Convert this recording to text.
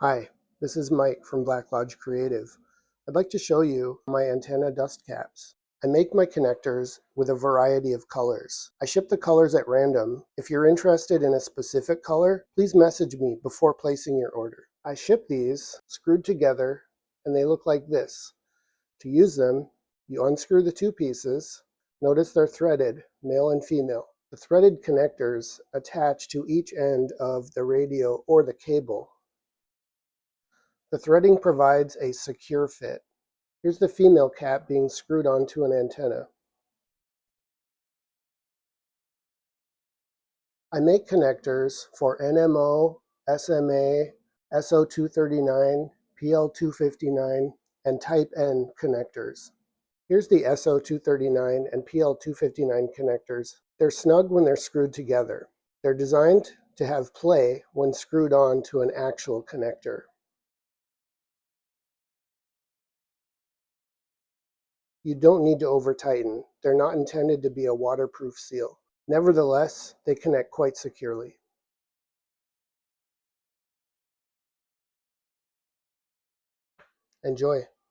Hi, this is Mike from Black Lodge Creative. I'd like to show you my antenna dust caps. I make my connectors with a variety of colors. I ship the colors at random. If you're interested in a specific color, please message me before placing your order. I ship these screwed together and they look like this. To use them, you unscrew the two pieces. Notice they're threaded, male and female. The threaded connectors attach to each end of the radio or the cable. The threading provides a secure fit. Here's the female cap being screwed onto an antenna. I make connectors for NMO, SMA, SO239, PL259, and Type N connectors. Here's the SO239 and PL259 connectors. They're snug when they're screwed together. They're designed to have play when screwed on to an actual connector. You don't need to over-tighten. They're not intended to be a waterproof seal. Nevertheless, they connect quite securely. Enjoy.